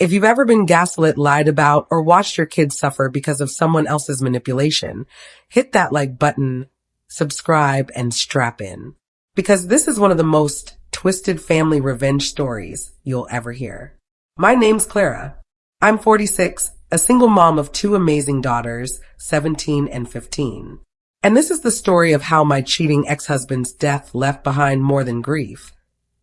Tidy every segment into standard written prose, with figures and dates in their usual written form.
If you've ever been gaslit, lied about, or watched your kids suffer because of someone else's manipulation, hit that like button, subscribe, and strap in. Because this is one of the most twisted family revenge stories you'll ever hear. My name's Clara. I'm 46, a single mom of two amazing daughters, 17 and 15. And this is the story of how my cheating ex-husband's death left behind more than grief.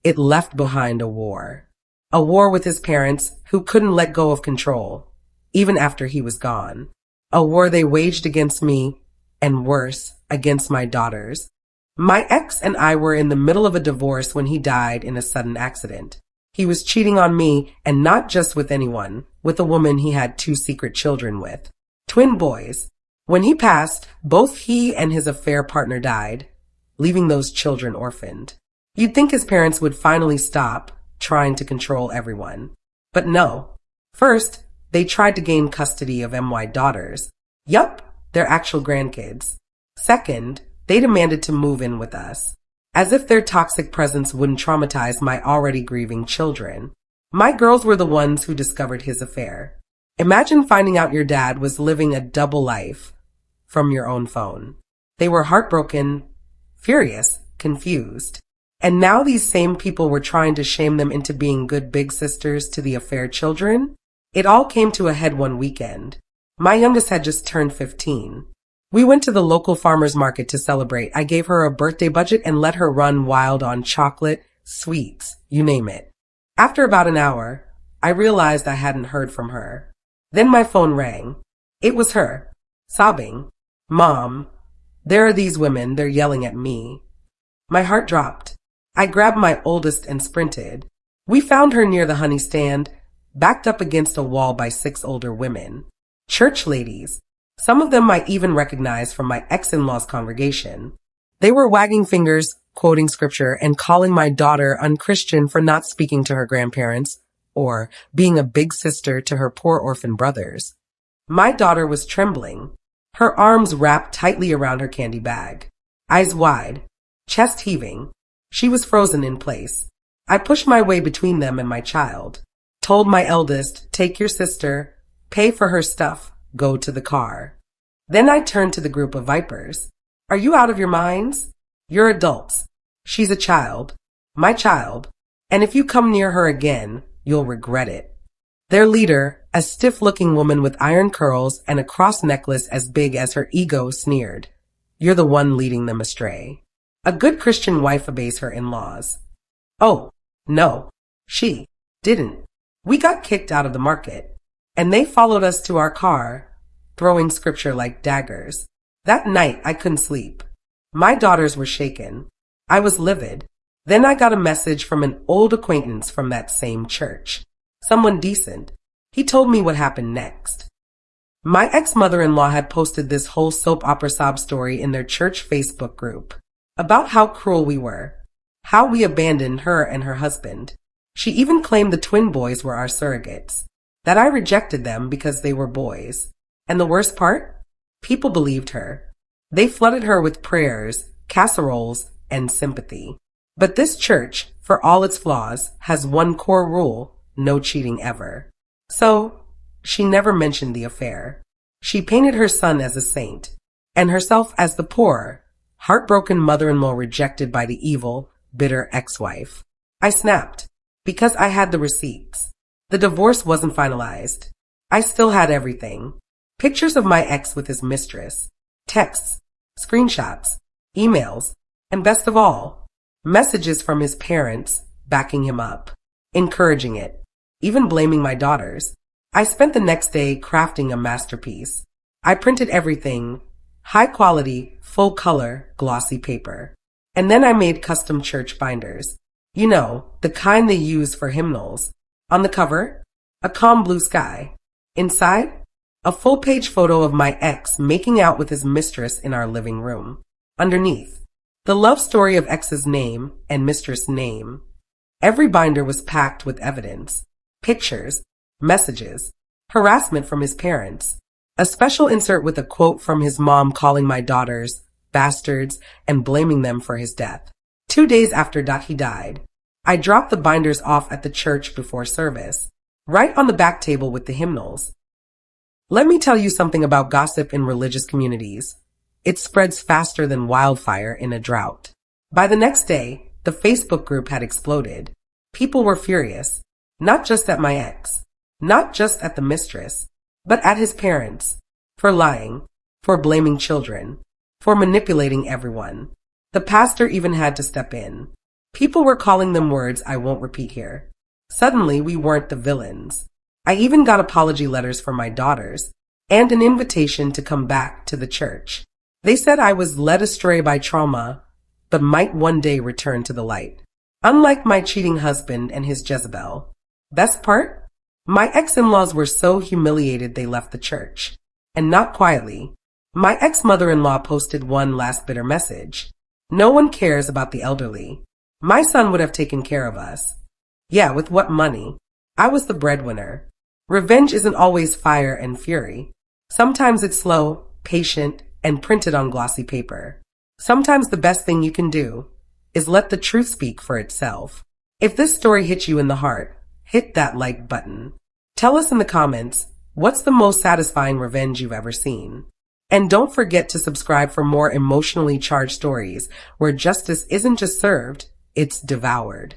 It left behind a war. A war with his parents who couldn't let go of control, even after he was gone. A war they waged against me, and worse, against my daughters. My ex and I were in the middle of a divorce when he died in a sudden accident. He was cheating on me, and not just with anyone, with a woman he had 2 secret children with. Twin boys. When he passed, both he and his affair partner died, leaving those children orphaned. You'd think his parents would finally stop trying to control everyone. But no. First, they tried to gain custody of my daughters. Yup, their actual grandkids. Second, they demanded to move in with us, as if their toxic presence wouldn't traumatize my already grieving children. My girls were the ones who discovered his affair. Imagine finding out your dad was living a double life from your own phone. They were heartbroken, furious, confused. And now these same people were trying to shame them into being good big sisters to the affair children? It all came to a head one weekend. My youngest had just turned 15. We went to the local farmer's market to celebrate. I gave her a birthday budget and let her run wild on chocolate, sweets, you name it. After about an hour, I realized I hadn't heard from her. Then my phone rang. It was her, sobbing. Mom, there are these women, they're yelling at me. My heart dropped. I grabbed my oldest and sprinted. We found her near the honey stand, backed up against a wall by 6 older women. Church ladies. Some of them I even recognized from my ex-in-law's congregation. They were wagging fingers, quoting scripture, and calling my daughter unchristian for not speaking to her grandparents or being a big sister to her poor orphan brothers. My daughter was trembling, her arms wrapped tightly around her candy bag, eyes wide, chest heaving. She was frozen in place. I pushed my way between them and my child, told my eldest, take your sister, pay for her stuff, go to the car. Then I turned to the group of vipers. Are you out of your minds? You're adults. She's a child, my child, and if you come near her again, you'll regret it. Their leader, a stiff-looking woman with iron curls and a cross necklace as big as her ego, sneered. You're the one leading them astray. A good Christian wife obeys her in-laws. Oh, no, she didn't. We got kicked out of the market, and they followed us to our car, throwing scripture like daggers. That night, I couldn't sleep. My daughters were shaken. I was livid. Then I got a message from an old acquaintance from that same church. Someone decent. He told me what happened next. My ex-mother-in-law had posted this whole soap opera sob story in their church Facebook group about how cruel we were, how we abandoned her and her husband. She even claimed the twin boys were our surrogates, that I rejected them because they were boys. And the worst part? People believed her. They flooded her with prayers, casseroles, and sympathy. But this church, for all its flaws, has one core rule: no cheating ever. So, she never mentioned the affair. She painted her son as a saint, and herself as the poor, heartbroken mother-in-law rejected by the evil, bitter ex-wife. I snapped, because I had the receipts. The divorce wasn't finalized. I still had everything. Pictures of my ex with his mistress, texts, screenshots, emails, and best of all, messages from his parents backing him up, encouraging it, even blaming my daughters. I spent the next day crafting a masterpiece. I printed everything, high quality, full color, glossy paper. And then I made custom church binders. You know, the kind they use for hymnals. On the cover, a calm blue sky. Inside, a full-page photo of my ex making out with his mistress in our living room. Underneath, the love story of ex's name and mistress' name. Every binder was packed with evidence, pictures, messages, harassment from his parents, a special insert with a quote from his mom calling my daughters bastards and blaming them for his death. 2 days after he died, I dropped the binders off at the church before service. right on the back table with the hymnals. Let me tell you something about gossip in religious communities. It spreads faster than wildfire in a drought. By the next day, the Facebook group had exploded. People were furious, not just at my ex, not just at the mistress, but at his parents, for lying, for blaming children, for manipulating everyone. The pastor even had to step in. People were calling them words I won't repeat here. Suddenly, we weren't the villains. I even got apology letters from my daughters and an invitation to come back to the church. They said I was led astray by trauma, but might one day return to the light. Unlike my cheating husband and his Jezebel. Best part? My ex-in-laws were so humiliated they left the church. And not quietly. My ex-mother-in-law posted one last bitter message. No one cares about the elderly. My son would have taken care of us. Yeah, with what money? I was the breadwinner. Revenge isn't always fire and fury. Sometimes it's slow, patient, and printed on glossy paper. Sometimes the best thing you can do is let the truth speak for itself. If this story hit you in the heart, hit that like button. Tell us in the comments, what's the most satisfying revenge you've ever seen? And don't forget to subscribe for more emotionally charged stories where justice isn't just served, it's devoured.